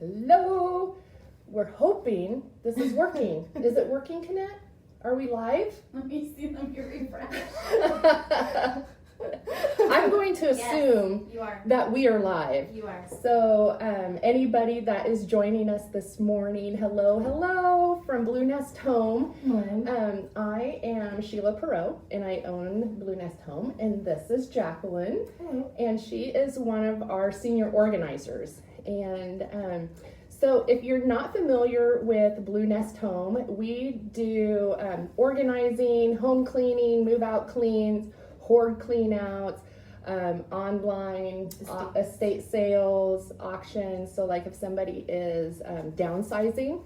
Hello. We're hoping this is working. Is it working, Knut? Are we live? Let me see. Let me refresh. I'm going to assume you are. that we are live. You are. So anybody that is joining us this morning, hello from Blue Nest Home. Morning. I am Sheila Perot, and I own Blue Nest Home, and this is Jacqueline. Hello. And she is one of our senior organizers. And so if you're not familiar with Blue Nest Home, we do organizing, home cleaning, move out cleans, hoard clean outs, online estate sales, auctions. So like if somebody is downsizing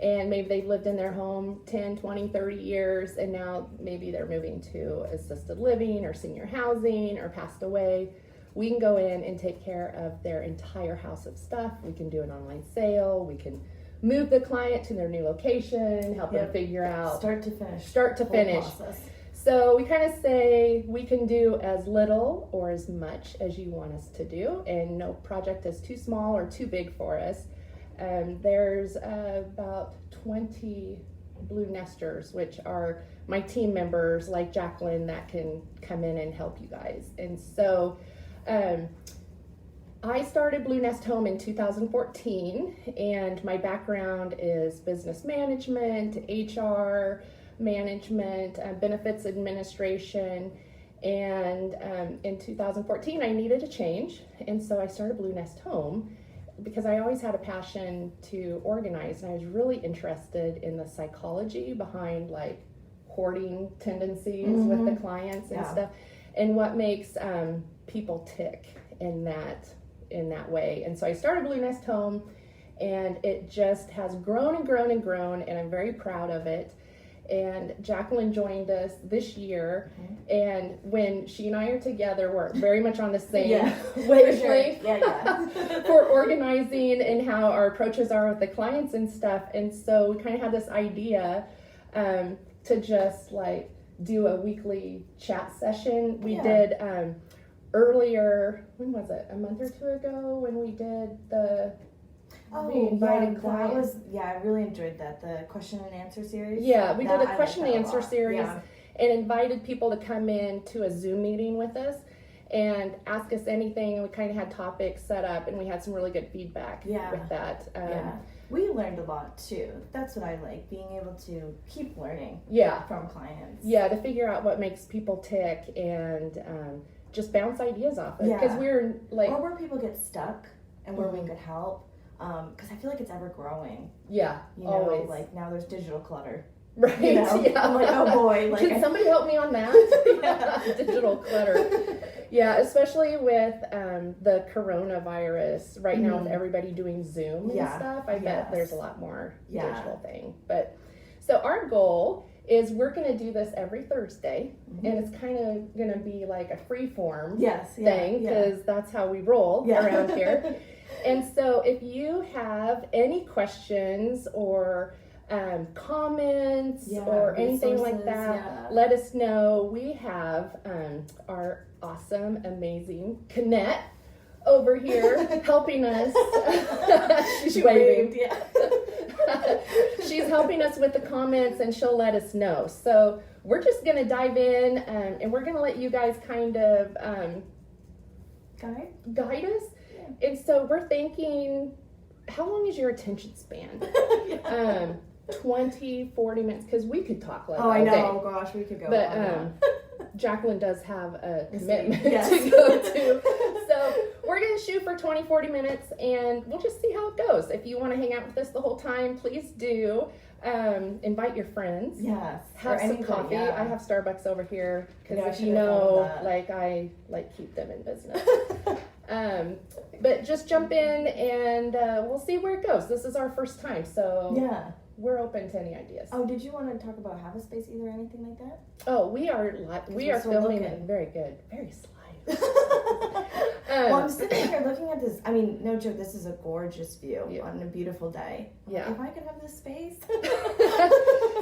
and maybe they've lived in their home 10, 20, 30 years and now maybe they're moving to assisted living or senior housing or passed away, we can go in and take care of their entire house of stuff. We can do an online sale. We can move the client to their new location, help them figure out Start to finish. Process. So we kind of say we can do as little or as much as you want us to do, and no project is too small or too big for us. There's about 20 Blue Nesters, which are my team members like Jacqueline that can come in and help you guys. And so I started Blue Nest Home in 2014, and my background is business management, HR, management, benefits administration, and in 2014 I needed a change, and so I started Blue Nest Home because I always had a passion to organize, and I was really interested in the psychology behind like hoarding tendencies with the clients and stuff, and what makes people tick in that way. And so I started Blue Nest Home, and it just has grown and grown and grown, and I'm very proud of it. And Jacqueline joined us this year, and when she and I are together, we're very much on the same wavelength for organizing and how our approaches are with the clients and stuff. And so we kind of had this idea to just like do a weekly chat session. We did earlier, when was it? A month or two ago when we did the invited clients. I really enjoyed that. The question and answer series. Yeah, we did a question and answer series and invited people to come in to a Zoom meeting with us and ask us anything. And we kind of had topics set up, and we had some really good feedback with that. We learned a lot too. That's what I like, being able to keep learning from clients. Yeah, to figure out what makes people tick and just bounce ideas off it. Because we're like... Or where people get stuck and where we could help. Because I feel like it's ever growing. Yeah, you know, always. Like now there's digital clutter. Right. You know? I'm like, oh boy. Like, can somebody help me on that? Digital clutter. Yeah, especially with the coronavirus right now, with everybody doing Zoom and stuff. I bet there's a lot more digital thing. But so our goal is we're going to do this every Thursday, and it's kind of going to be like a free form thing, because that's how we roll around here. And so if you have any questions or comments or anything like that, let us know. We have our awesome, amazing Knut over here helping us. She's waving. She's helping us with the comments, and she'll let us know. So we're just going to dive in, and we're going to let you guys kind of guide us. And so we're thinking, how long is your attention span? 20, 40 minutes, because we could talk like all day. Oh, gosh, we could go on. But Jacqueline does have a commitment to go to. So we're going to shoot for 20, 40 minutes, and we'll just see how it goes. If you want to hang out with us the whole time, please do. Invite your friends. Yes. Have some coffee. I have Starbucks over here, because if you know, like I like keep them in business. But just jump in, and we'll see where it goes. This is our first time, so we're open to any ideas. Oh, did you want to talk about Have a Space either, anything like that? Oh, we are filming it. Very good, very sly. Well, I'm sitting here looking at this. I mean, no joke, this is a gorgeous view on a beautiful day. Yeah. If I could have this space.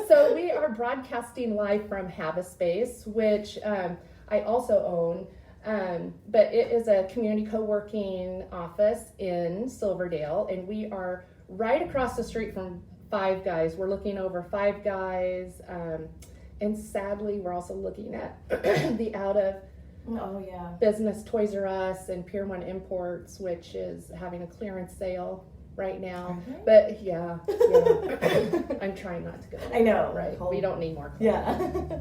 So we are broadcasting live from Have a Space, which I also own. But it is a community co-working office in Silverdale, and we are right across the street from Five Guys. We're looking over Five Guys, and sadly, we're also looking at the out of business Toys R Us and Pier 1 Imports, which is having a clearance sale right now. But yeah. I'm trying not to go. I know. Right. We don't need more clothes.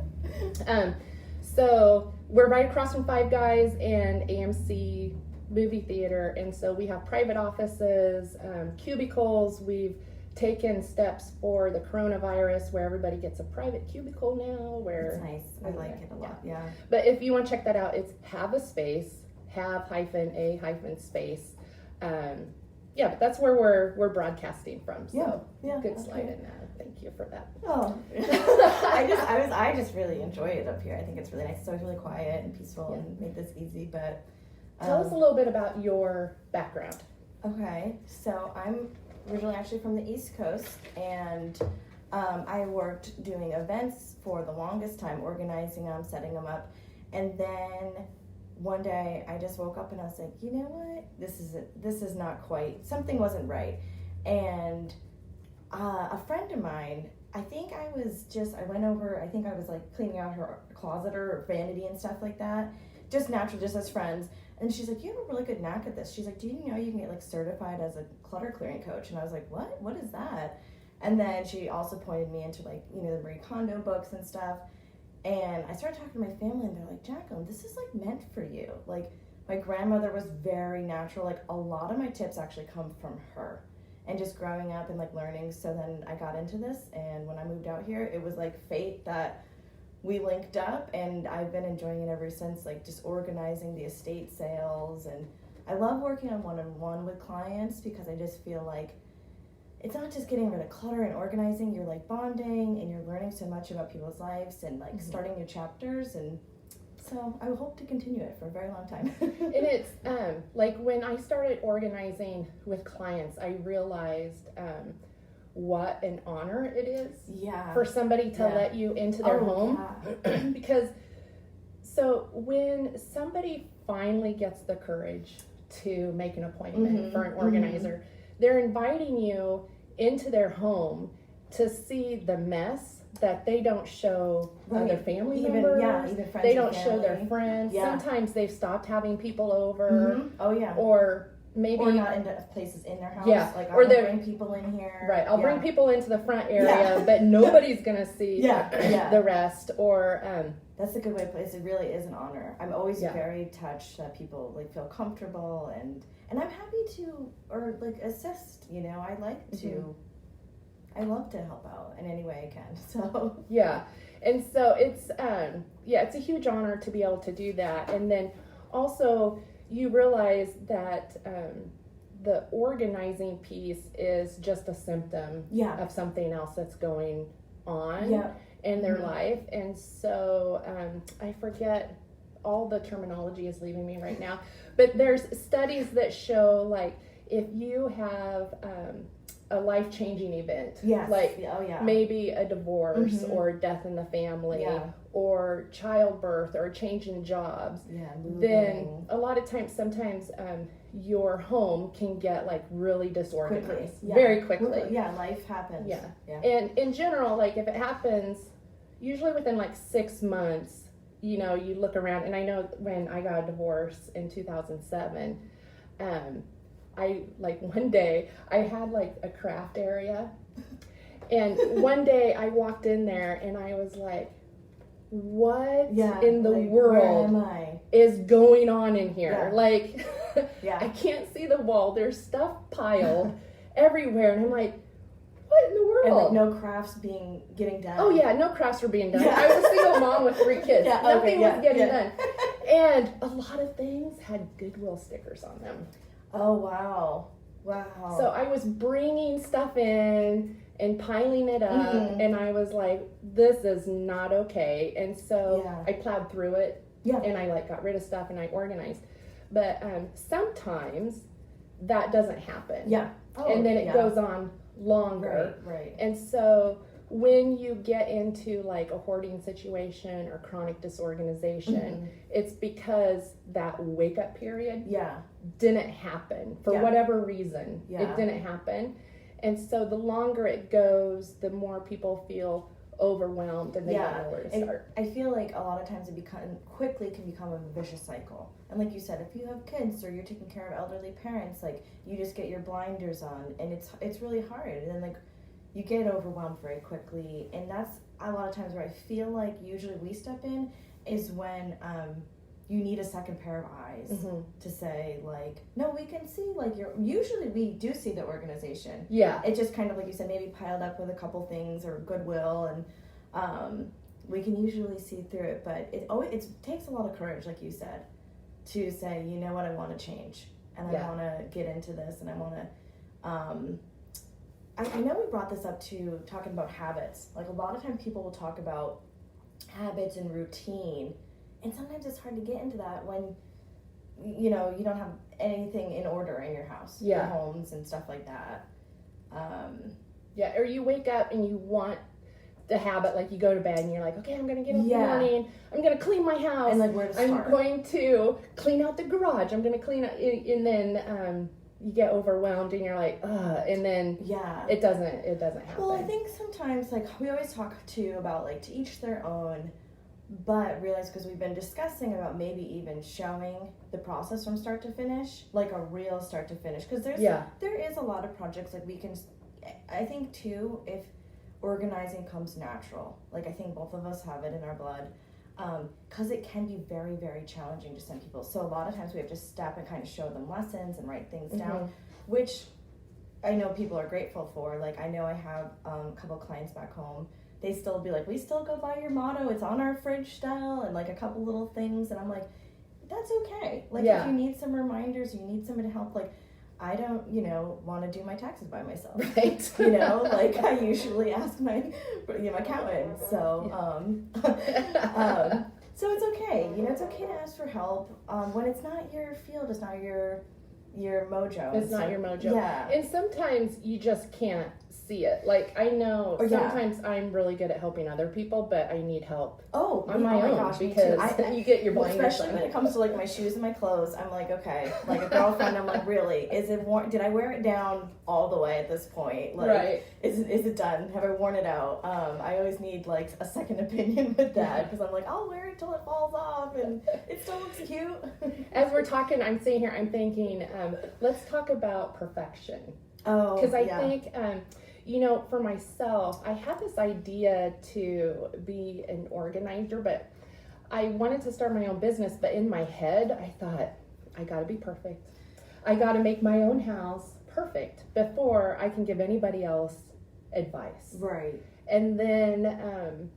Yeah. So we're right across from Five Guys and AMC movie theater, and so we have private offices, cubicles. We've taken steps for the coronavirus where everybody gets a private cubicle now. Where it's nice. I like it a lot. Yeah. But if you want to check that out, it's have a space, have-a-space. But that's where we're broadcasting from. So good slide in there. Thank you for that. Oh, I just really enjoy it up here. I think it's really nice. It's always really quiet and peaceful and make this easy. But tell us a little bit about your background. Okay, so I'm originally actually from the East Coast, and I worked doing events for the longest time, organizing them, setting them up, and then one day I just woke up and I was like, you know what? This is not quite. Something wasn't right, and a friend of mine. I think I went over. I think I was like cleaning out her closet or vanity and stuff like that, just natural, just as friends. And she's like, you have a really good knack at this. She's like, do you know you can get like certified as a clutter clearing coach? And I was like, what? What is that? And then she also pointed me into like, the Marie Kondo books and stuff. And I started talking to my family, and they're like, Jacqueline, this is like meant for you. Like, my grandmother was very natural. Like, a lot of my tips actually come from her and just growing up and like learning. So then I got into this, and when I moved out here, it was like fate that we linked up, and I've been enjoying it ever since, like just organizing the estate sales. And I love working on one-on-one with clients because I just feel like it's not just getting rid of clutter and organizing, you're like bonding and you're learning so much about people's lives and like starting new chapters. And so I hope to continue it for a very long time. And it's like when I started organizing with clients, I realized what an honor it is for somebody to let you into their home. Because so when somebody finally gets the courage to make an appointment for an organizer, they're inviting you into their home to see the mess that they don't show other family members. Even friends. They don't show their friends. Sometimes they've stopped having people over. Or maybe not into places in their house. Like, or I'll bring people in here. Right. I'll bring people into the front area, but nobody's gonna see the rest. Or that's a good way to put it. It really is an honor. I'm always very touched that people like feel comfortable, and I'm happy to assist. I like to. I love to help out in any way I can. So and so it's it's a huge honor to be able to do that. And then also you realize that the organizing piece is just a symptom of something else that's going on in their life. And so I forget, all the terminology is leaving me right now, but there's studies that show like if you have a life-changing event, maybe a divorce or death in the family or childbirth or a change in jobs, then a lot of times, sometimes your home can get like really disorganized very quickly. Life happens. And in general, like if it happens, usually within like 6 months, you look around, and I know when I got a divorce in 2007, one day I had like a craft area, and one day I walked in there and I was like, what in the world is going on in here? Like, I can't see the wall. There's stuff piled everywhere, and I'm like, what in the world? And like no crafts getting done. Oh yeah, no crafts were being done. I was a single mom with 3 kids. Nothing was getting done. And a lot of things had Goodwill stickers on them. Oh, wow. So I was bringing stuff in and piling it up, and I was like, this is not okay. And so I plowed through it, and I got rid of stuff and I organized. But sometimes that doesn't happen. And then it goes on longer. Right. And so when you get into like a hoarding situation or chronic disorganization, it's because that wake up period didn't happen for whatever reason. It didn't happen. And so the longer it goes, the more people feel overwhelmed and they don't know where to start. I feel like a lot of times it quickly can become a vicious cycle. And like you said, if you have kids or you're taking care of elderly parents, like you just get your blinders on and it's really hard. And then like you get overwhelmed very quickly. And that's a lot of times where I feel like usually we step in is when you need a second pair of eyes to say like, no, we can see like usually we do see the organization. Yeah. It just kind of like you said, maybe piled up with a couple things or goodwill and we can usually see through it, but it takes a lot of courage, like you said, to say, you know what, I want to change and I want to get into this and I want to, I know we brought this up too, talking about habits. Like a lot of times people will talk about habits and routine. And sometimes it's hard to get into that when, you know, you don't have anything in order in your house, your homes and stuff like that. Or you wake up and you want the habit, like you go to bed and you're like, okay, I'm going to get up in the morning, I'm going to clean my house. And like where to start? I'm going to clean out the garage. I'm going to clean out, and then you get overwhelmed and you're like, ugh, and then it doesn't happen. Well, I think sometimes, like, we always talk too about, like, to each their own. But realize, because we've been discussing about maybe even showing the process from start to finish, like a real start to finish. Because there is a lot of projects like we can, I think too, if organizing comes natural, like I think both of us have it in our blood, because it can be very, very challenging to some people. So a lot of times we have to step and kind of show them lessons and write things down, which I know people are grateful for. Like I know I have a couple clients back home. They still be like, we still go by your motto. It's on our fridge style and like a couple little things. And I'm like, that's okay. Like if you need some reminders, you need somebody to help. Like I don't, want to do my taxes by myself. Right. Like I usually ask my accountant. So, so it's okay. It's okay to ask for help. When it's not your field, it's not your mojo. It's not your mojo. Yeah. And sometimes you just can't see it. Like I know sometimes I'm really good at helping other people, but I need help on my own because you get your blinders especially when it comes to like my shoes and my clothes. I'm like, okay, like a girlfriend, I'm like, really, is it worn? Did I wear it down all the way at this point? Like, is it done? Have I worn it out? I always need like a second opinion with that because I'm like, I'll wear it till it falls off and it still looks cute. As we're talking, I'm sitting here, I'm thinking, let's talk about perfection. Because I think, for myself, I had this idea to be an organizer, but I wanted to start my own business. But in my head, I thought, I got to be perfect. I got to make my own house perfect before I can give anybody else advice. Right. And then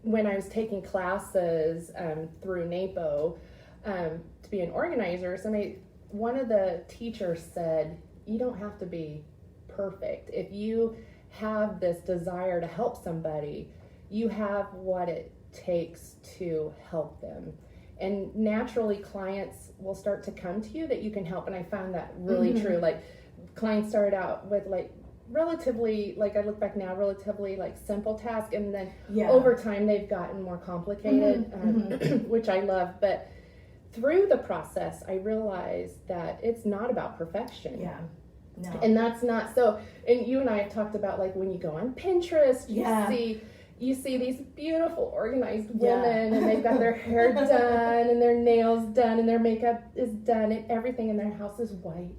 when I was taking classes through NAPO to be an organizer, one of the teachers said, you don't have to be perfect. If you have this desire to help somebody, you have what it takes to help them. And naturally clients will start to come to you that you can help. And I found that really true. Like clients started out with like relatively, like I look back now, relatively like simple tasks. And then over time they've gotten more complicated, which I love. But through the process, I realized that it's not about perfection. Yeah. No. And that's not so. And you and I have talked about like when you go on Pinterest, you see these beautiful organized women, and they've got their hair done and their nails done and their makeup is done and everything in their house is white,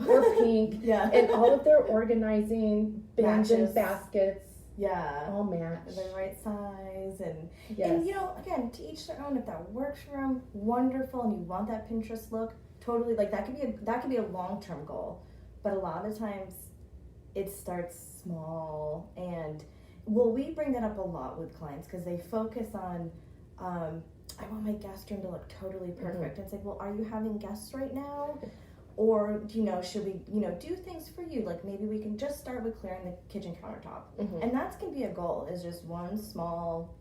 or pink, and all of their organizing bins and baskets. All match. The right size and again, to each their own. If that works for them, wonderful, and you want that Pinterest look, totally, like that could be a long-term goal. But a lot of times it starts small, and we bring that up a lot with clients because they focus on I want my guest room to look totally perfect. It's like, well, are you having guests right now? Or, should we, do things for you? Like maybe we can just start with clearing the kitchen countertop. And that can be a goal, is just one small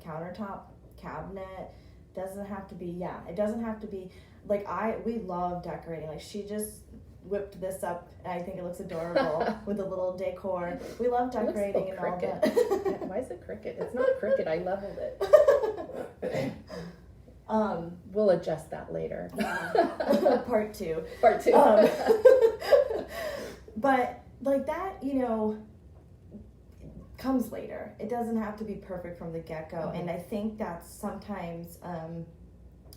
countertop cabinet. Doesn't have to be, it doesn't have to be, like we love decorating. Like she just whipped this up, and I think it looks adorable with a little decor. We love decorating and all cricket. that. Why is it cricket? It's not cricket. I leveled it. We'll adjust that later. Part 2. Part 2. But like that, you know, comes later. It doesn't have to be perfect from the get-go. Mm-hmm. And I think that's sometimes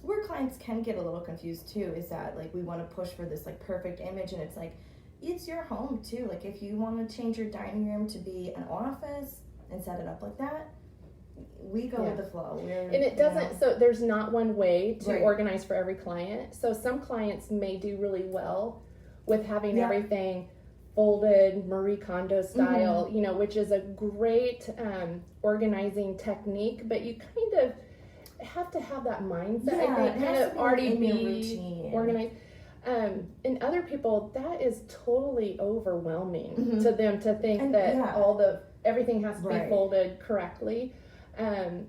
where clients can get a little confused too, is that like we want to push for this like perfect image, and it's like, it's your home too. Like if you want to change your dining room to be an office and set it up like that, we go with the flow. And it doesn't, so there's not one way to Right. organize for every client. So some clients may do really well with having everything folded Marie Kondo style, you know, which is a great organizing technique, but you kind of have to have that mindset, I think, kind of already be organized. And other people, that is totally overwhelming to them to think that everything has to be folded correctly. And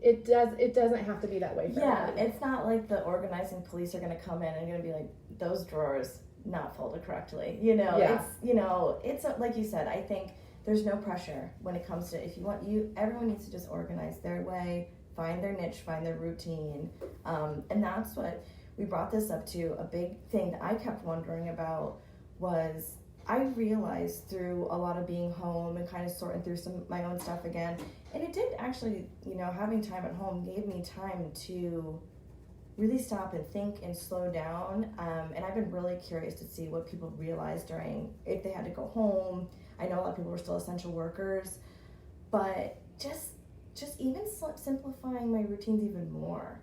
it doesn't have to be that way for everybody. It's not like the organizing police are going to come in and going to be like, those drawers not folded correctly, you know. It's, you know, it's like you said, I think there's no pressure when it comes to, if you want, everyone needs to just organize their way, find their niche, find their routine, and that's what we brought this up to. A big thing that I kept wondering about was, I realized through a lot of being home and kind of sorting through some my own stuff again, and it did actually, you know, having time at home gave me time to really stop and think and slow down, and I've been really curious to see what people realized during, if they had to go home. I know a lot of people were still essential workers, but just even simplifying my routines even more.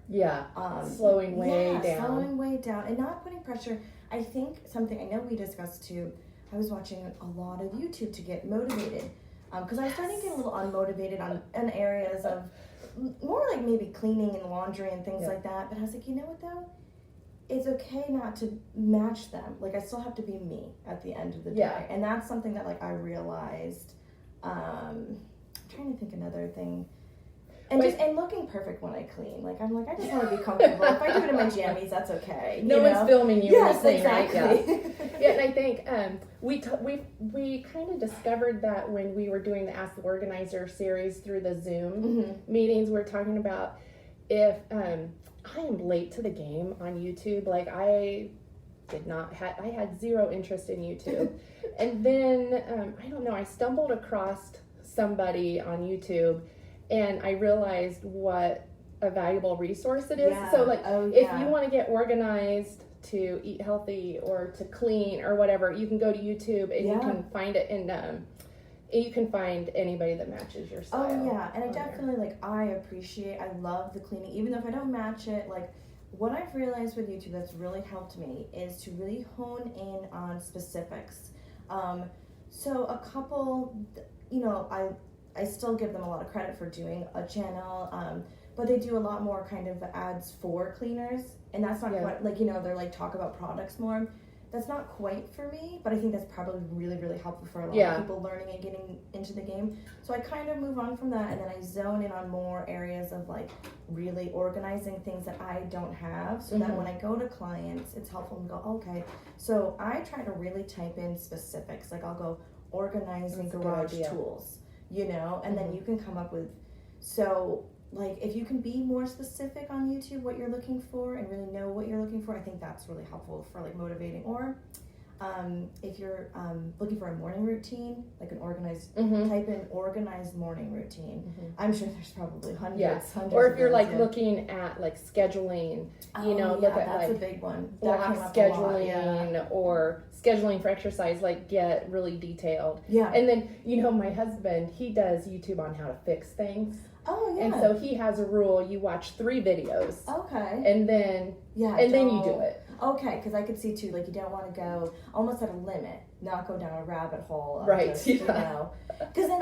Slowing way down and not putting pressure. I think something, I know we discussed too, I was watching a lot of YouTube to get motivated, because I was starting to get a little unmotivated on areas of more like maybe cleaning and laundry and things like that. But I was like, you know what though? It's okay not to match them. Like I still have to be me at the end of the day. And that's something that like I realized. I'm trying to think another thing. And and looking perfect when I clean. Like I'm like, I just want to be comfortable. If I do it in my jammies, that's okay. No one's filming you when you clean, exactly. right? Yeah, and I think we kind of discovered that when we were doing the Ask the Organizer series through the Zoom meetings. We're talking about if I am late to the game on YouTube. Like I had zero interest in YouTube, and then I don't know. I stumbled across somebody on YouTube, and I realized what a valuable resource it is. So like, if you want to get organized to eat healthy or to clean or whatever, you can go to YouTube and you can find it in you can find anybody that matches your style. And I definitely I love the cleaning, even though if I don't match it. Like what I've realized with YouTube that's really helped me is to really hone in on specifics. So a couple, you know, I still give them a lot of credit for doing a channel, but they do a lot more kind of ads for cleaners, and that's not quite, like, you know, they're like talk about products more. That's not quite for me, but I think that's probably really, really helpful for a lot of people learning and getting into the game. So I kind of move on from that, and then I zone in on more areas of like really organizing things that I don't have, so that when I go to clients, it's helpful to go, okay, so I try to really type in specifics. Like I'll go organizing garage tools, you know, and then you can come up with, so like if you can be more specific on YouTube what you're looking for and really know what you're looking for, I think that's really helpful for like motivating. Or if you're looking for a morning routine, like an organized, type in organized morning routine. I'm sure there's probably hundreds. Or if you're like looking at like scheduling, you know, look at that's like a big one. block scheduling or scheduling for exercise, like get really detailed. And then, you know, my husband, he does YouTube on how to fix things. And so he has a rule: you watch 3 videos. And then then you do it. Because I could see too, like you don't want to go almost at a limit, not go down a rabbit hole. You know, because then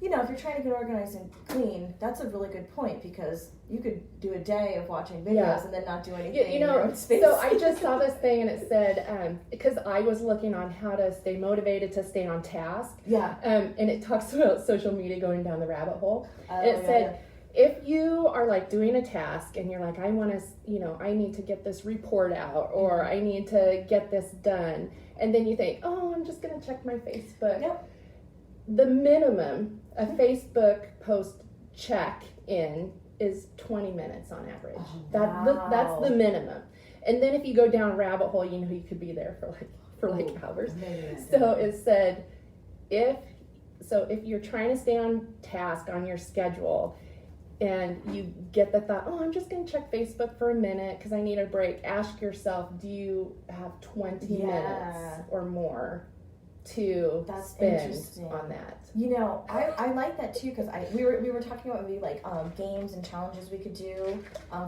you know, if you're trying to get organized and clean, that's a really good point, because you could do a day of watching videos and then not do anything. You know, so I just saw this thing and it said, because I was looking on how to stay motivated to stay on task. And it talks about social media going down the rabbit hole. And it said, if you are like doing a task and you're like, I want to, I need to get this report out, or I need to get this done, and then you think, oh, I'm just going to check my Facebook. Yep. The minimum a Facebook post check in is 20 minutes on average. Oh, That's the minimum. And then if you go down a rabbit hole, you could be there for hours. So it said, if you're trying to stay on task on your schedule, and you get the thought, oh, I'm just going to check Facebook for a minute because I need a break, ask yourself, do you have 20 minutes or more to spend on that? I like that too, because we were talking about maybe like games and challenges we could do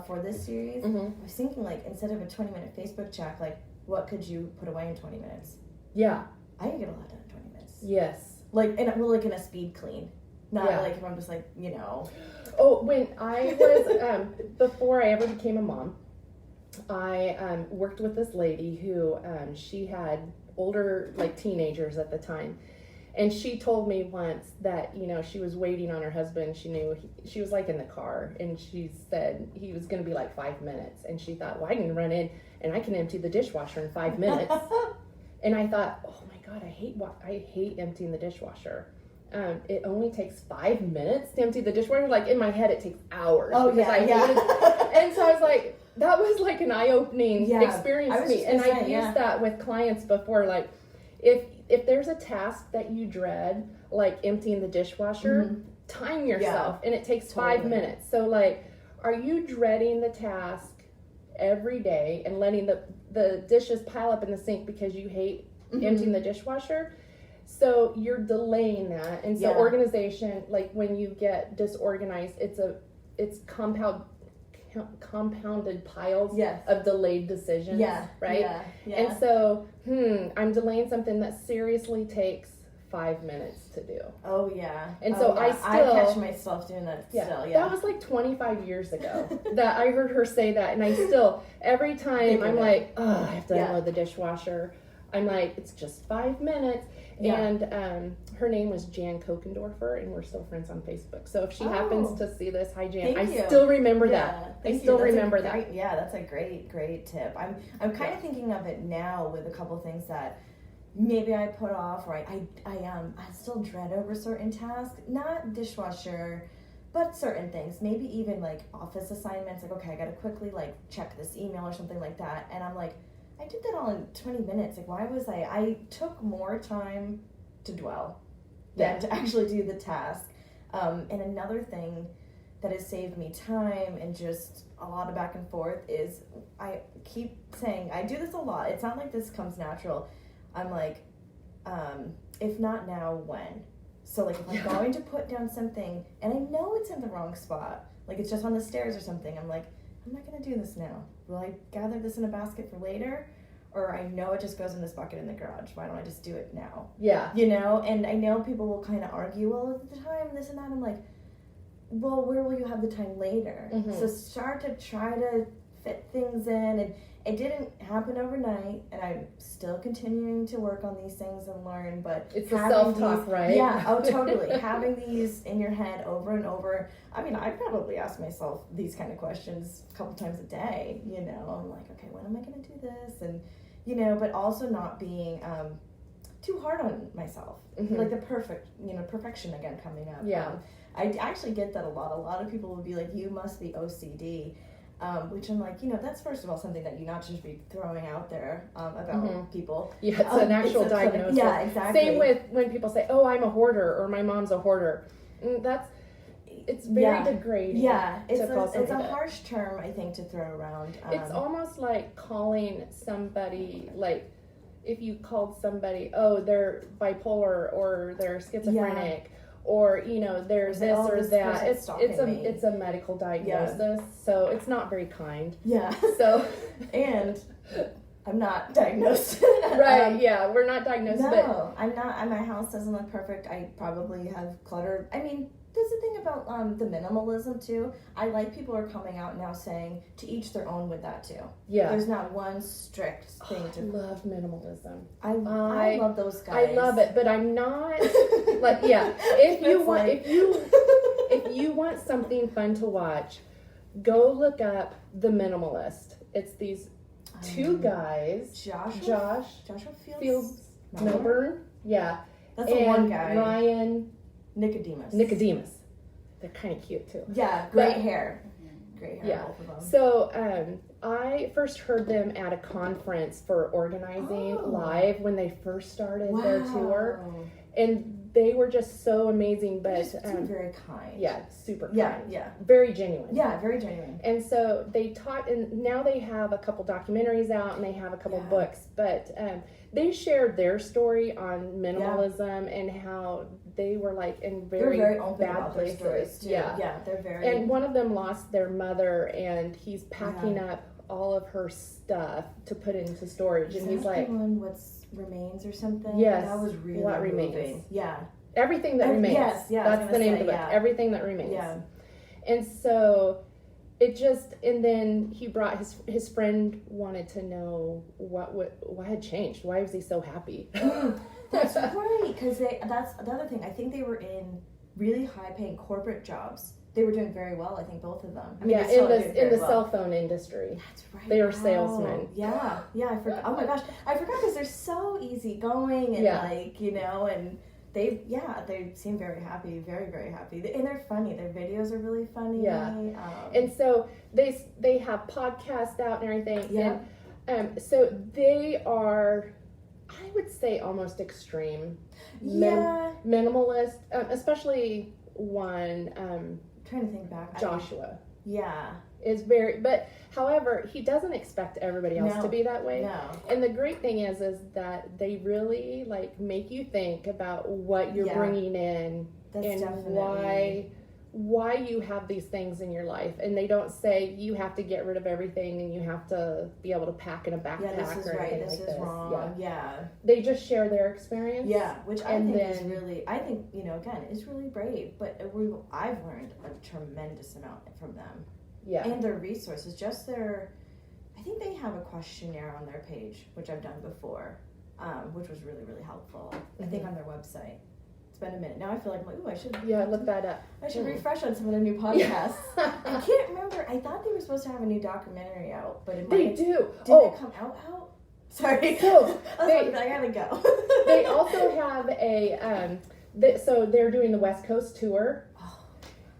for this series. I was thinking, like, instead of a 20-minute Facebook check, like, what could you put away in 20 minutes? Yeah. I can get a lot done in 20 minutes. Yes. Like, and like in a speed clean. Not like if I'm just like, Oh, when I was, before I ever became a mom, I worked with this lady who, she had older, like, teenagers at the time. And she told me once that, she was waiting on her husband. She knew she was like in the car, and she said he was going to be like 5 minutes. And she thought, well, I can run in and I can empty the dishwasher in 5 minutes. And I thought, oh my God, I hate emptying the dishwasher. It only takes 5 minutes to empty the dishwasher. Like, in my head, it takes hours. Oh, because I hated it. And so I was like, that was like an eye-opening experience for me. And I've used that with clients before. Like, if there's a task that you dread, like emptying the dishwasher, time yourself, and it takes 5 minutes. So, like, are you dreading the task every day and letting the dishes pile up in the sink because you hate emptying the dishwasher? So you're delaying that. And so organization, like, when you get disorganized, it's compounded piles of delayed decisions, right? And so, I'm delaying something that seriously takes 5 minutes to do. Oh, yeah. And so I catch myself doing that still, That was like 25 years ago that I heard her say that, and I still, every time I'm like, oh, I have to unload the dishwasher. I'm like, it's just 5 minutes. And her name was Jan Kokendorfer, and we're still friends on Facebook. So if she happens to see this, hi Jan. I still remember that. I still remember that. Yeah, that's a great tip. I'm kind of thinking of it now with a couple things that maybe I put off, or I still dread over certain tasks. Not dishwasher, but certain things. Maybe even like office assignments. Like, okay, I gotta quickly like check this email or something like that, and I'm like, I did that all in 20 minutes. Like, why was I took more time to dwell than to actually do the task. And another thing that has saved me time and just a lot of back and forth is, I keep saying, I do this a lot. It's not like this comes natural. I'm like, if not now, when? So, like, if I'm going to put down something and I know it's in the wrong spot, like it's just on the stairs or something, I'm like, I'm not going to do this now. Will I gather this in a basket for later? Or I know it just goes in this bucket in the garage. Why don't I just do it now? Yeah. And I know people will kind of argue, well, at the time, this and that. I'm like, well, where will you have the time later? So start to try to fit things in. And it didn't happen overnight. And I'm still continuing to work on these things and learn. But it's the self-talk, right? Yeah, oh, totally. Having these in your head over and over. I mean, I probably ask myself these kind of questions a couple times a day. I'm like, okay, when am I going to do this? And, but also not being too hard on myself. Like the perfection again coming up. Yeah. I actually get that a lot. A lot of people will be like, you must be OCD. Which I'm like, that's first of all something that you not just be throwing out there about people. Yeah, it's an actual diagnosis. Yeah, exactly. Same with when people say, oh, I'm a hoarder, or my mom's a hoarder. It's very degrading. Yeah, it's a harsh term, I think, to throw around. It's almost like calling somebody, like, if you called somebody, oh, they're bipolar, or they're schizophrenic, or, there's this or that. It's a medical diagnosis, so it's not very kind. Yeah. So, and I'm not diagnosed. Right, we're not diagnosed. No, but I'm not. My house doesn't look perfect. I probably have clutter. I mean, there's the thing about the minimalism too. I like people are coming out now saying to each their own with that too. Yeah. There's not one strict thing to. I love minimalism. I love those guys. I love it, but I'm not like if if you want something fun to watch, go look up The Minimalist. It's these two guys, Joshua Fields Melbourne, yeah, that's the one guy. Ryan Nicodemus. They're kind of cute too. Yeah, great hair. Great hair, Yeah. both of them. So I first heard them at a conference for organizing live when they first started their tour, and they were just so amazing. But very kind. Yeah, super kind. Yeah. Very genuine. Yeah, very genuine. And so they taught, and now they have a couple documentaries out, and they have a couple books. But they shared their story on minimalism and how they were like in very open bad about places. their stories too. Yeah, they're very. And one of them lost their mother, and he's packing up all of her stuff to put into storage. And he's like, "What's remains or something?" Yes, that was really what moving. remains? Yeah, everything that remains. Yes, that's the name of the book. Everything that remains. Yeah, and so it just, and then he brought his friend wanted to know what had changed. Why was he so happy? That's right, because that's the other thing. I think they were in really high-paying corporate jobs. They were doing very well. I think both of them. I mean, in the cell phone industry. That's right. They were salesmen. Yeah. I forgot. Oh my gosh, I forgot because they're so easygoing and and they seem very happy, very very happy, and they're funny. Their videos are really funny. Yeah. And so they have podcasts out and everything. Yeah. And so they are, I would say, almost extreme. Minimalist, especially one. Trying to think back. Joshua. Yeah. Is very, but however, he doesn't expect everybody else to be that way. No. And the great thing is that they really like make you think about what you're bringing in. That's and definitely why you have these things in your life. And they don't say you have to get rid of everything and you have to be able to pack in a backpack this is or right. anything This like is this. wrong. Yeah. They just share their experience. Yeah, which I think is really, again, it's really brave. But I've learned a tremendous amount from them. Yeah. And their resources, I think they have a questionnaire on their page, which I've done before, which was really, really helpful. I think on their website. It's been a minute. Now I feel like, I should... Yeah, look that up. I should refresh on some of the new podcasts. I can't remember. I thought they were supposed to have a new documentary out, but it They do. Did it come out? Sorry. So, I gotta go. They also have a... so they're doing the West Coast tour.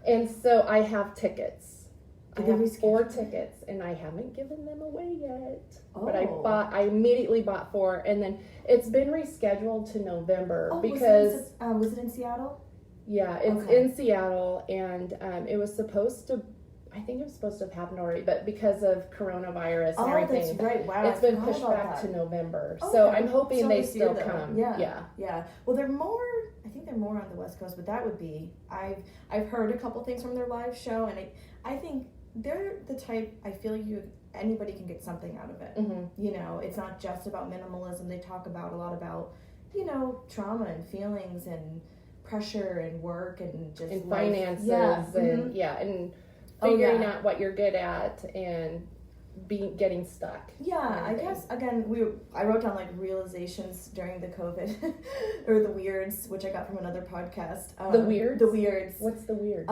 And so I have tickets. I have 4 tickets, and I haven't given them away yet. But I immediately bought 4, and then it's been rescheduled to November because was it in Seattle? Yeah, it's in Seattle, and it was supposed to. I think it was supposed to have happened already, but because of coronavirus and everything, that's right. Wow, it's been pushed back to November. So I'm hoping they still come. Yeah. Well, they're more. I think they're more on the West Coast, but that would be. I've heard a couple things from their live show, and I think they're the type. I feel anybody can get something out of it. Mm-hmm. It's not just about minimalism. They talk a lot about trauma and feelings and pressure and work and just and life. finances and figuring out what you're good at and getting stuck. Yeah, I guess again I wrote down like realizations during the COVID or the weirds, which I got from another podcast. The weirds? The weirds. What's the weird?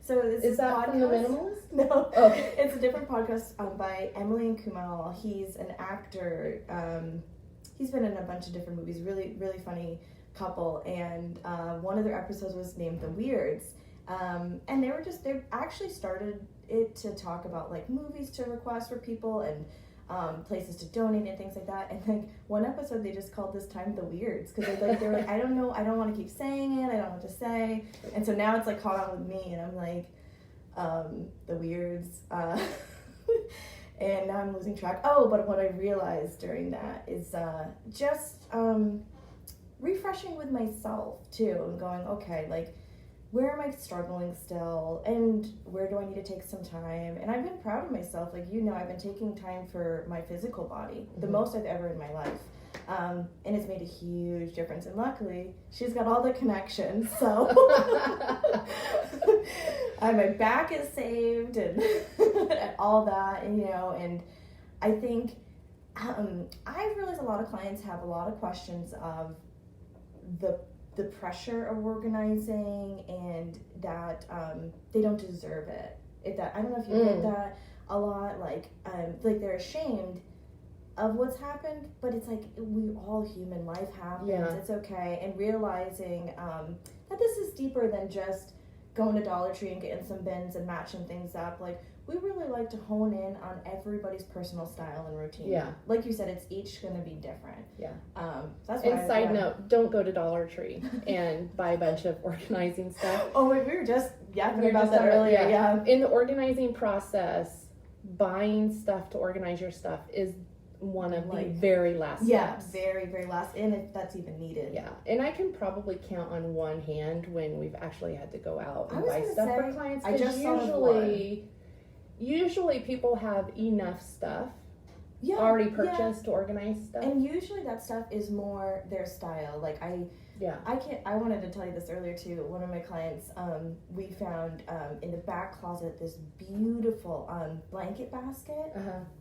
So is that podcast, from the Minimalist? No. Okay. It's a different podcast by Emily and Kumal. He's an actor. He's been in a bunch of different movies. Really, really funny couple. And one of their episodes was named The Weirds. And they actually started it to talk about like movies to request for people and places to donate and things like that. And like one episode they just called this time The Weirds because they were like, I don't know, I don't want to keep saying it, I don't know what to say. And so now it's like caught on with me, and I'm like, The Weirds. And now I'm losing track. But what I realized during that is just refreshing with myself too, and going, okay, like, where am I struggling still, and where do I need to take some time? And I've been proud of myself. Like, I've been taking time for my physical body, the most I've ever in my life. And it's made a huge difference. And she's got all the connections, so my back is saved and all that, and I think I've realized a lot of clients have a lot of questions of the the pressure of organizing and that they don't deserve it. I don't know if you get that a lot, like they're ashamed of what's happened, but it's like we all human, life happens, it's okay, and realizing that this is deeper than just going to Dollar Tree and getting some bins and matching things up. Like, we really like to hone in on everybody's personal style and routine. Yeah. Like you said, it's each going to be different. Yeah. That's why. And side note, don't go to Dollar Tree and buy a bunch of organizing stuff. Oh, wait, we were just yapping about that earlier. Yeah. In the organizing process, buying stuff to organize your stuff is one of the very last steps. Very, very last, and if that's even needed. Yeah, and I can probably count on one hand when we've actually had to go out and buy stuff for clients. I just usually people have enough stuff already purchased to organize stuff, and usually that stuff is more their style. Like I wanted to tell you this earlier too. One of my clients, we found in the back closet this beautiful blanket basket,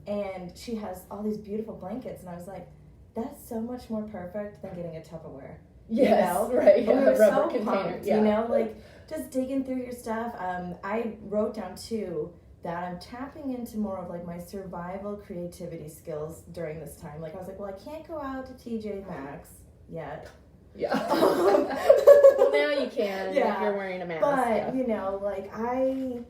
and she has all these beautiful blankets, and I was like, that's so much more perfect than getting a Tupperware. Yes, you know? Right. Yeah, a rubber container. Pumped, you know, like just digging through your stuff. I wrote down too that I'm tapping into more of like my survival creativity skills during this time. Like I was like, well, I can't go out to TJ Maxx yet. Yeah. Well, now you can if you're wearing a mask. But you know, like I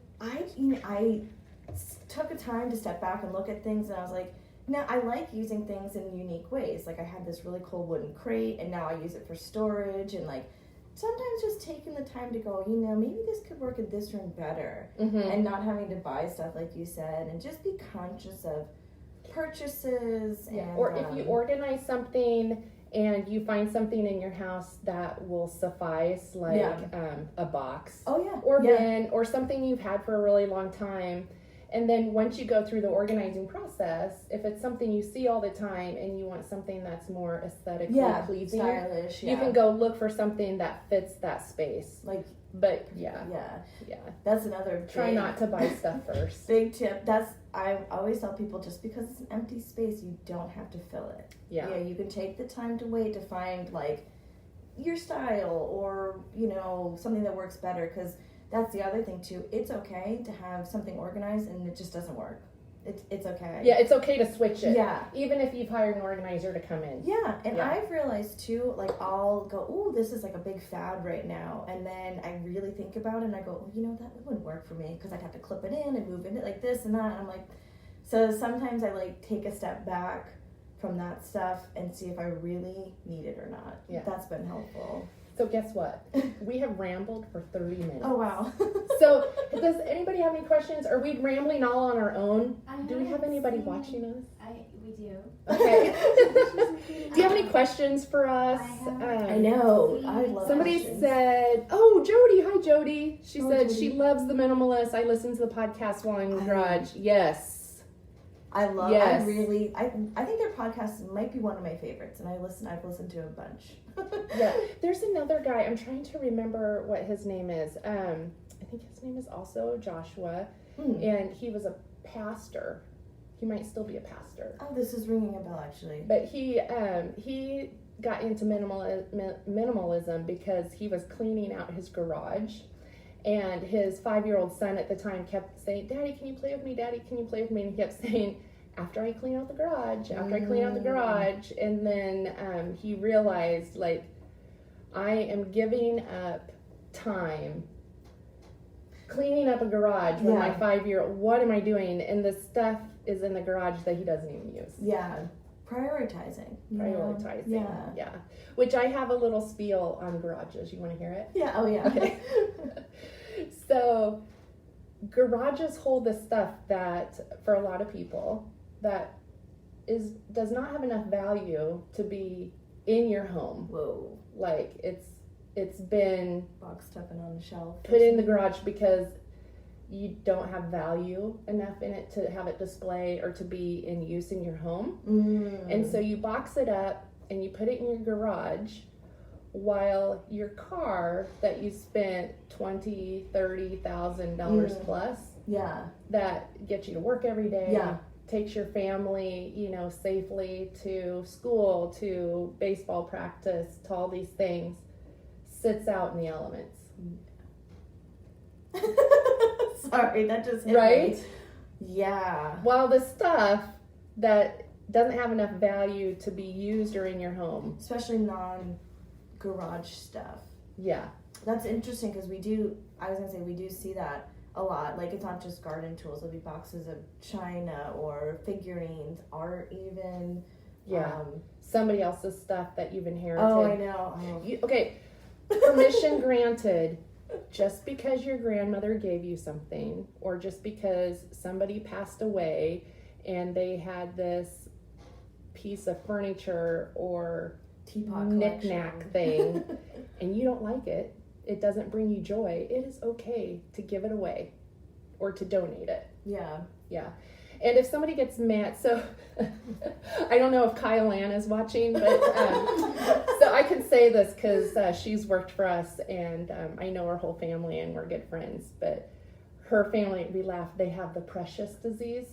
took a time to step back and look at things, and I was like, now I like using things in unique ways. Like I had this really cool wooden crate, and now I use it for storage, and like sometimes just taking the time to go, you know, maybe this could work in this room better, and not having to buy stuff like you said, and just be conscious of purchases. And, or if you organize something and you find something in your house that will suffice, like a box, or bin, or something you've had for a really long time. And then once you go through the organizing process, if it's something you see all the time and you want something that's more aesthetically pleasing, stylish, you can go look for something that fits that space. But that's another try not to buy stuff first. Big tip. I always tell people, just because it's an empty space, you don't have to fill it. Yeah, you can take the time to wait to find like your style, or you know, something that works better, because that's the other thing too. It's okay to have something organized and it just doesn't work. It's okay. Yeah, it's okay to switch it. Yeah. Even if you've hired an organizer to come in. Yeah, and I've realized too, like I'll go, oh, this is like a big fad right now. And then I really think about it and I go, well, you know, that wouldn't work for me because I'd have to clip it in and move it like this and that. And I'm like, so sometimes I like take a step back from that stuff and see if I really need it or not. Yeah. That's been helpful. So guess what? We have rambled for 30 minutes. Oh, wow. So does anybody have any questions? Are we rambling all on our own? Do we have anybody watching us? We do. Okay. Do you have any questions for us? I know. I love somebody said, oh, Jody. Hi, Jody. She said Jody. She loves the Minimalist. I listen to the podcast while I'm in the garage. Yes. I think their podcast might be one of my favorites, and I've listened to a bunch. Yeah, there's another guy, I'm trying to remember what his name is. I think his name is also Joshua, and he was a pastor. He might still be a pastor. Oh, this is ringing a bell, actually. But he got into minimalism because he was cleaning out his garage, and his 5-year-old son at the time kept saying, Daddy, can you play with me? Daddy, can you play with me? And he kept saying, after I clean out the garage, and then he realized, like, I am giving up time cleaning up a garage with my 5-year-old. What am I doing? And the stuff is in the garage that he doesn't even use. Yeah. Prioritizing. Yeah. Which I have a little spiel on garages. You want to hear it? Yeah. Oh, yeah. Okay. So garages hold the stuff that, for a lot of people, that does not have enough value to be in your home. Whoa. Like it's been boxed up and on the shelf. Put in the garage because you don't have value enough in it to have it display or to be in use in your home. And so you box it up and you put it in your garage, while your car that you spent $20,000-$30,000 plus, that gets you to work every day, takes your family, safely to school, to baseball practice, to all these things, sits out in the elements. Sorry, that just hit Right? me. Yeah. While the stuff that doesn't have enough value to be used or in your home. Especially non-garage stuff. Yeah. That's interesting because we do see that a lot. Like, it's not just garden tools. It'll be boxes of china or figurines, art even. Yeah. Somebody else's stuff that you've inherited. Oh, I know. Okay. Permission granted. Just because your grandmother gave you something, or just because somebody passed away and they had this piece of furniture or Teapot knick-knack thing and you don't like it, it doesn't bring you joy, it is okay to give it away or to donate it. Yeah. Yeah. And if somebody gets mad, so I don't know if Kyle Ann is watching, but so I can say this because she's worked for us, and I know her whole family, and we're good friends. But her family, we laugh, they have the precious disease.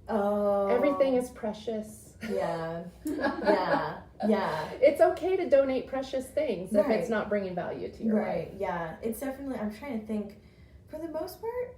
Oh. Everything is precious. Yeah. Yeah. Yeah. It's okay to donate precious things if Right. it's not bringing value to your life. Right. Yeah. It's definitely, I'm trying to think, for the most part,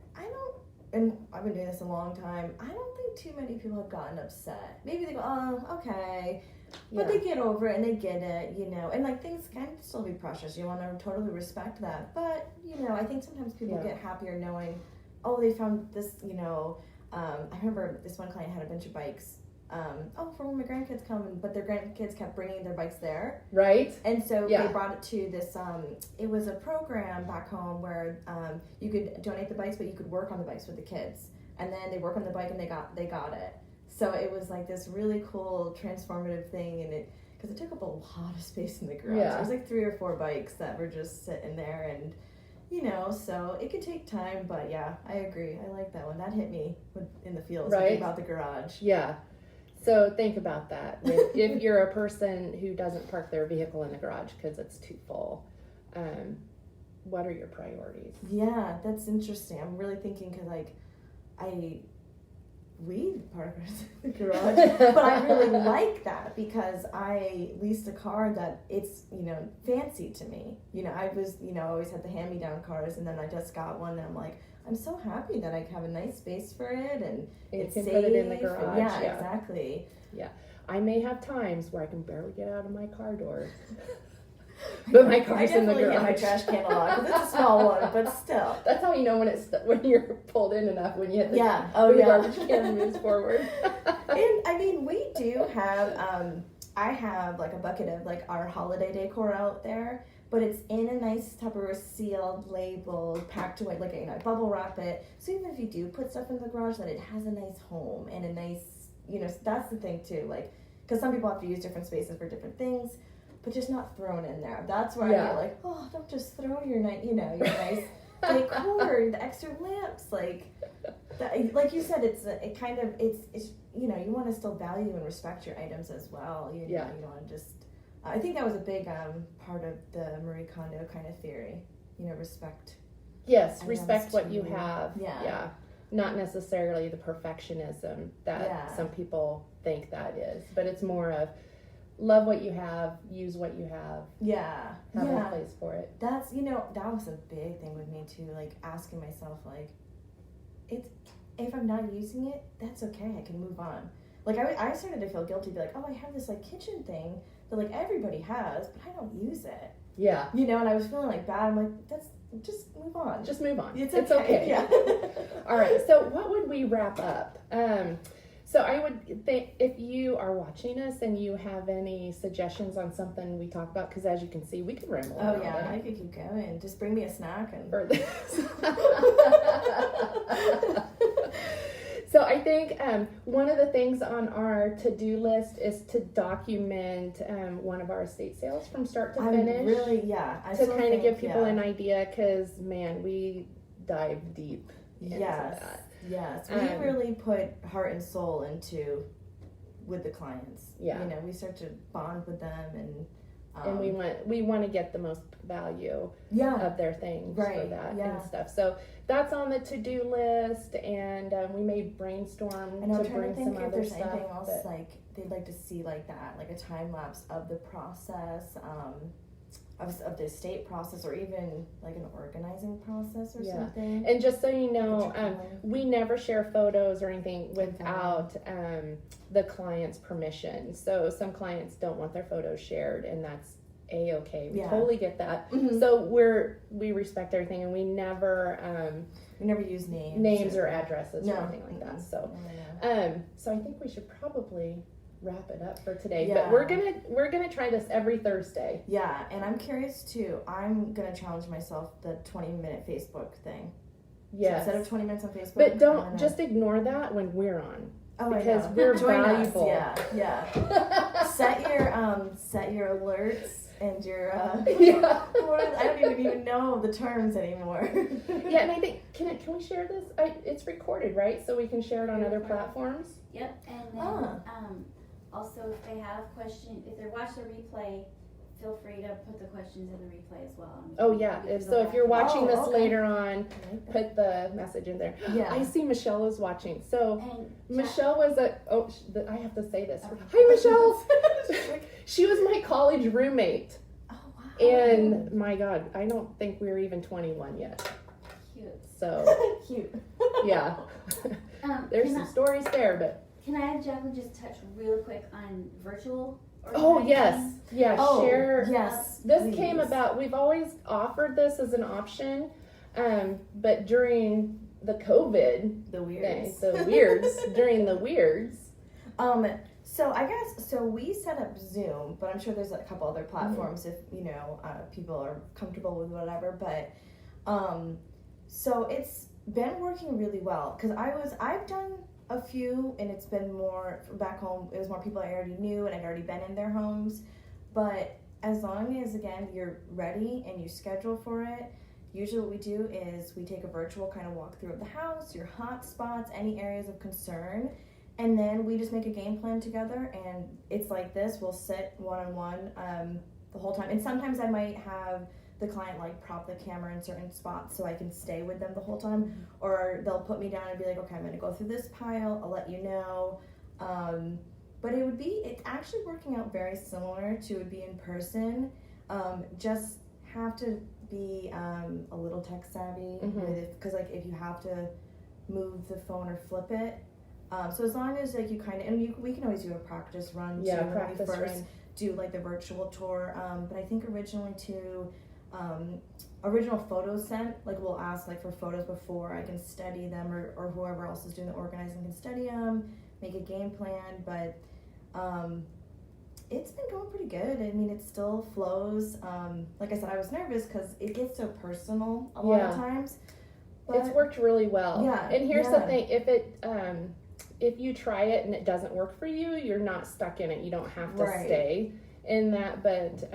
and I've been doing this a long time, I don't think too many people have gotten upset. Maybe they go, oh, okay. But they get over it and they get it, you know. And like, things can still be precious. You want to totally respect that. But, you know, I think sometimes people get happier knowing, oh, they found this, you know. I remember this one client had a bunch of bikes. For when my grandkids come, but their grandkids kept bringing their bikes there. Right. And so they brought it to this, it was a program back home where you could donate the bikes, but you could work on the bikes with the kids. And then they work on the bike and they got it. So it was like this really cool transformative thing, and because it took up a lot of space in the garage. Yeah. There was like 3 or 4 bikes that were just sitting there, and you know, so it could take time, but yeah, I agree. I like that one. That hit me in the feels about the garage. Yeah. So think about that. If you're a person who doesn't park their vehicle in the garage because it's too full, what are your priorities? Yeah, that's interesting. I'm really thinking because like we park in the garage, but I really like that because I leased a car that it's, you know, fancy to me. You know, I was, you know, always had the hand-me-down cars, and then I just got one, and I'm like, I'm so happy that I have a nice space for it, and it's can safe. put it in the garage. Yeah, exactly. Yeah, I may have times where I can barely get out of my car door, but my car's in the garage. I definitely hit my trash can a lot because it's a small one, but still. That's how you know when you're pulled in enough, when you hit the, the garbage can moves forward. And I mean, we do have. I have like a bucket of like our holiday decor out there. But it's in a nice Tupperware, sealed, labeled, packed away, like, you know, I bubble wrap it. So even if you do put stuff in the garage, that it has a nice home and a nice, you know, that's the thing too. Like, because some people have to use different spaces for different things, but just not thrown in there. That's where I get like, oh, don't just throw your nice, you know, your nice decor, the extra lamps, like you said, it's you know, you want to still value and respect your items as well. You know, you don't want to just. I think that was a big part of the Marie Kondo kind of theory, you know, respect. Yes, respect what you have. Yeah. Not necessarily the perfectionism that some people think that is, but it's more of love what you have, use what you have. Yeah. Have a place for it. That's, you know, that was a big thing with me too, like asking myself, like, if I'm not using it, that's okay, I can move on. Like, I started to feel guilty, be like, oh, I have this, like, kitchen thing that, like, everybody has, but I don't use it. Yeah. You know, and I was feeling, like, bad. I'm like, just move on. Just move on. It's okay. Yeah. All right, so what would we wrap up? So I would think if you are watching us and you have any suggestions on something we talk about, because as you can see, we could ramble on. Oh, yeah, I could keep going. Just bring me a snack. For this. So I think one of the things on our to-do list is to document one of our estate sales from start to finish. To kind of give people an idea, because, man, we dive deep into that. Yes, we really put heart and soul into with the clients. Yeah. You know, we start to bond with them, and we want to get the most value of their things for that and stuff. So that's on the to-do list, and we may brainstorm to bring some other stuff. Anything else like they'd like to see like that, like a time lapse of the process. of the estate process, or even like an organizing process or Yeah. something. And just so you know, Jacqueline. we never share photos or anything without the client's permission. So some clients don't want their photos shared, and that's A-okay. We Yeah. totally get that. Mhm. So we respect everything, and we never We never use names or addresses or No. anything like that. So No. so I think we should probably wrap it up for today. Yeah. But we're gonna try this every Thursday. Yeah, and I'm curious too. I'm gonna challenge myself the 20-minute Facebook thing. So Yes. instead of 20 minutes on Facebook. But I'm don't gonna- just ignore that when we're on. Oh, because I know. we're Join us. valuable. Yeah. set your alerts and your Yeah. I don't even know the terms anymore. Yeah, and I think can we share this? It's recorded, right? So we can share it on other platforms. Yep, and then also if they have questions, if they're watching the replay, feel free to put the questions in the replay as well. Oh yeah. If you're watching this okay. later on, put the message in there. Yeah. I see Michelle is watching. So And Michelle was I have to say this. Hi Michelle. She was my college roommate. Oh wow. And my God, I don't think we were even 21 yet. cute. So Cute. yeah, there's some stories there, but Can I have Jacqueline just touch real quick on virtual? oh organizing? yes, yeah, share. Yes. This please. came about. We've always offered this as an option, but during the COVID The thing, weirds. during the weirds. So I guess we set up Zoom, but I'm sure there's a couple other platforms if people are comfortable with whatever. But so it's been working really well because I've done a few, and it's been more back home. It was more people I already knew and I'd already been in their homes. But as long as again you're ready and you schedule for it, usually what we do is we take a virtual kind of walkthrough of the house, your hot spots, any areas of concern. And then we just make a game plan together, and it's like this. We'll sit one-on-one the whole time. And sometimes I might have the client like prop the camera in certain spots so I can stay with them the whole time. Or they'll put me down and be like, okay, I'm going to go through this pile. I'll let you know. But it's actually working out very similar to it would be in person. Just have to be a little tech savvy with it, because like if you have to move the phone or flip it, so as long as like you kind of, and we can always do a practice run too when we first do like the virtual tour. But I think originally too, original photos sent, like we'll ask like for photos before I can study them, or whoever else is doing the organizing can study them, make a game plan. But it's been going pretty good. I mean, it still flows. Like I said, I was nervous because it gets so personal a lot of times. But it's worked really well. Yeah. And here's the thing: if you try it and it doesn't work for you, you're not stuck in it. You don't have to stay in that. But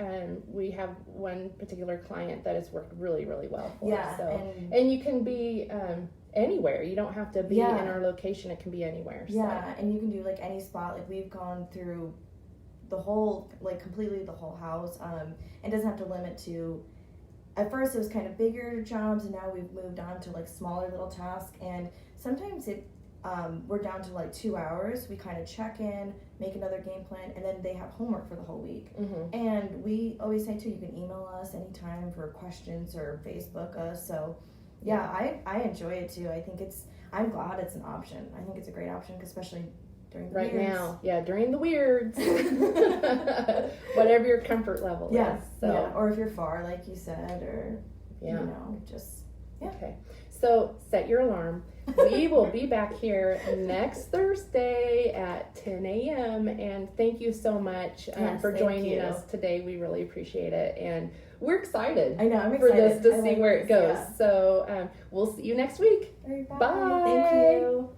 we have one particular client that has worked really, really well for us. So, and you can be anywhere. You don't have to be in our location. It can be anywhere. Yeah, and you can do like any spot. Like we've gone through the whole, like completely the whole house. It doesn't have to limit to. At first it was kind of bigger jobs, and now we've moved on to like smaller little tasks. And sometimes we're down to like 2 hours. We kind of check in, make another game plan, and then they have homework for the whole week. And we always say too, you can email us anytime for questions or Facebook us. So yeah, I enjoy it too. I'm glad it's an option. I think it's a great option, especially during the weirds. Now. Yeah, during the weirds. Whatever your comfort level is. So. Yeah, or if you're far, like you said, or just Okay. So set your alarm. We will be back here next Thursday at 10 a.m. And thank you so much for joining us today. We really appreciate it. And we're excited. I know, I'm for excited this to see where it goes. Yeah. So we'll see you next week. Bye. Bye. Thank you.